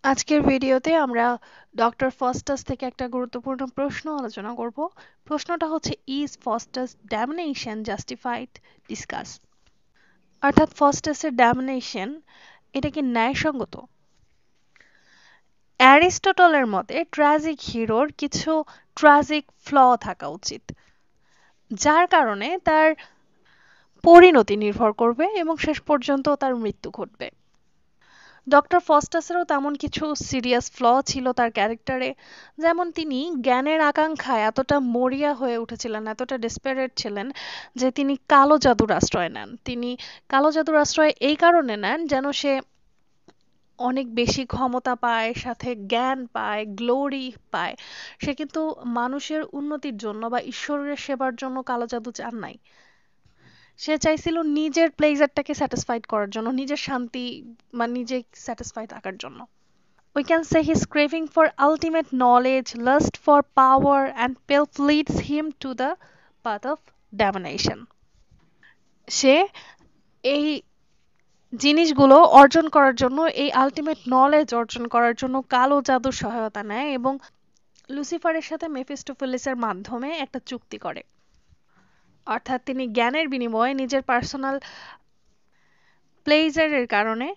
আজকের ভিডিওতে আমরা ডক্টর ফস্টাস থেকে একটা গুরুত্বপূর্ণ প্রশ্ন আলোচনা করব। প্রশ্নটা হচ্ছে ইজ ফস্টাস ড্যামনেশন জাস্টিফাইড? ডিসকাস। অর্থাৎ ফস্টাসের ড্যামনেশন এটা কি ন্যায়সঙ্গত? অ্যারিস্টটলের মতে ট্র্যাজিক হিরোর কিছু ট্র্যাজিক ফ্ল থাকা উচিত, যার কারণে তার পরিণতি নির্ভর করবে এবং শেষ পর্যন্ত তার মৃত্যু ঘটবে। ডক্টর ফস্টাসেরও তেমন কিছু সিরিয়াস ফ্ল ছিল তার ক্যারেক্টারে। যেমন তিনি জ্ঞানের আকাঙ্ক্ষায় এতটা মরিয়া হয়ে উঠেছিলেন, এতটা ডেসপারেট ছিলেন যে তিনি কালো জাদুর আশ্রয় নেন। তিনি কালো জাদুর আশ্রয় এই কারণে নেন যেন সে অনেক বেশি ক্ষমতা পায়, সাথে জ্ঞান পায়, গ্লোরি পায়। সে কিন্তু মানুষের উন্নতির জন্য বা ঈশ্বরের সেবার জন্য কালো জাদু চান নাই। সে চাইছিল নিজের প্লেজারটাকে স্যাটিসফাইড করার জন্য, নিজের শান্তি বা নিজে স্যাটিসফাই থাকার জন্য। We can say his craving for ultimate knowledge, lust for power, and pelf leads him to the path of divination. সে এই জিনিসগুলো অর্জন করার জন্য, এই আলটিমেট নলেজ অর্জন করার জন্য কালো জাদুর সহায়তা নেয় এবং লুসিফারের সাথে মেফিস্টোফেলিসের মাধ্যমে একটা চুক্তি করে। অর্থাৎ তিনি জ্ঞানের বিনিময়ে নিজের পার্সোনাল প্লেজারের কারণে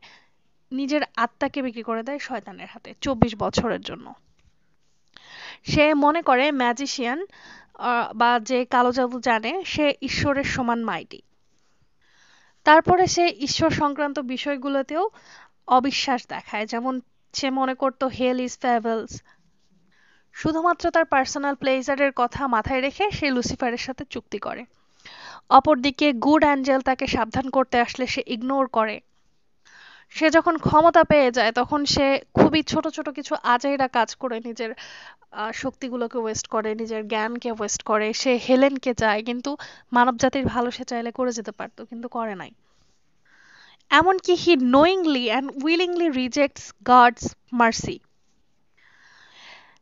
নিজের আত্মাকে বিক্রি করে দেয় শয়তানের হাতে 24 বছরের জন্য। সে মনে করে ম্যাজিশিয়ান বা যে কালো জাদু জানে সে ঈশ্বরের সমান মাইটি। তারপরে সে ঈশ্বর সংক্রান্ত বিষয়গুলোতেও অবিশ্বাস দেখায়, যেমন সে মনে করতো হেল ইজ ফেবলস। শুধুমাত্র তার পার্সোনাল প্লেজারের কথা মাথায় রেখে সে লুসিফারের সাথে চুক্তি করে। অপরদিকে গুড অ্যাঞ্জেল তাকে সাবধান করতে আসলে সে ইগনোর করে। সে যখন ক্ষমতা পেয়ে যায় তখন সে খুবই ছোট ছোট কিছু আজাইরা কাজ করে নিজের শক্তিগুলোকে ওয়েস্ট করে, নিজের জ্ঞানকে ওয়েস্ট করে। সে হেলেনকে চায়, কিন্তু মানবজাতির ভালো সে চাইলে করে যেতে পারতো, কিন্তু করে নাই। এমনকি he knowingly and willingly rejects God's mercy.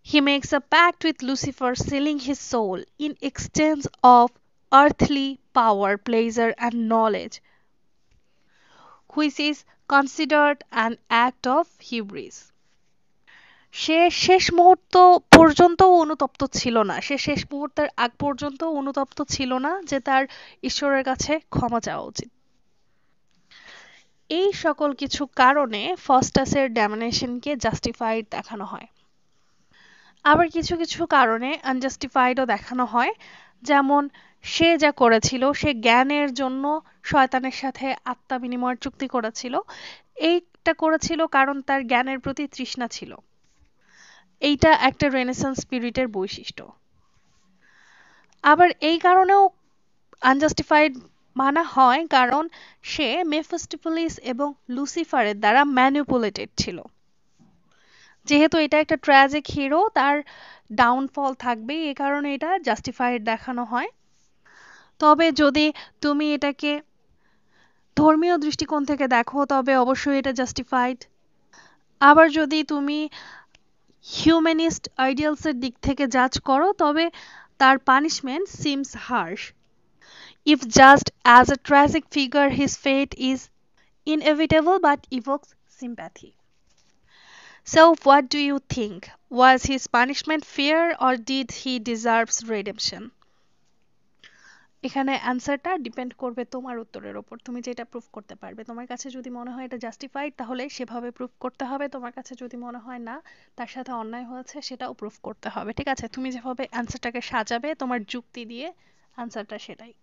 He makes a pact with Lucifer, selling his soul in exchange of earthly power, pleasure, and knowledge, which is considered an act of hubris. সে শেষ মুহূর্ত পর্যন্ত অনুতপ্ত ছিল না, সে শেষ মুহূর্তের আগ পর্যন্ত অনুতপ্ত ছিল না যে তার ঈশ্বরের কাছে ক্ষমা চাওয়া উচিত। এই সকল কিছু কারণে ফস্টাসের ড্যামিনেশনকে জাস্টিফাইড দেখানো হয়। আবার কিছু কিছু কারণে আনজাস্টিফাইডও দেখানো হয়। যেমন সে যা করেছিল, সে জ্ঞানের জন্য শয়তানের সাথে আত্মা বিনিময়ের চুক্তি করেছিল। এইটা করেছিল কারণ তার জ্ঞানের প্রতি তৃষ্ণা ছিল। এইটা একটা রেনেসান্স স্পিরিটের বৈশিষ্ট্য। আবার এই কারণেও আনজাস্টিফাইড মানা হয় কারণ সে মেফিস্টোফেলিস এবং লুসিফারের দ্বারা ম্যানিপুলেটেড ছিল। যেহেতু এটা একটা ট্র্যাজিক হিরো, তার ডাউনফল থাকবে, এই কারণে এটা জাস্টিফাইড দেখানো হয়। তবে যদি তুমি এটাকে ধর্মীয় দৃষ্টিকোণ থেকে দেখো তবে অবশ্যই এটা জাস্টিফাইড। আবার যদি তুমি হিউম্যানিস্ট আইডিয়ালসের দিক থেকে জাজ করো তবে তার punishment seems harsh. If just as a tragic figure, his fate is inevitable but evokes sympathy. So, what do you think? Was his punishment fair or did he deserve redemption? এখানে অ্যান্সারটা depend করবে তোমার উত্তরের ওপর, তুমি যেটা proof করতে পারবে। তোমার কাছে যদি মনে হয় এটা জাস্টিফাইড তাহলে সেভাবে প্রুফ করতে হবে, তোমার কাছে যদি মনে হয় না তার সাথে অন্যায় হয়েছে সেটাও প্রুফ করতে হবে। ঠিক আছে, তুমি যেভাবে অ্যান্সারটাকে সাজাবে তোমার যুক্তি দিয়ে অ্যান্সারটা সেটাই।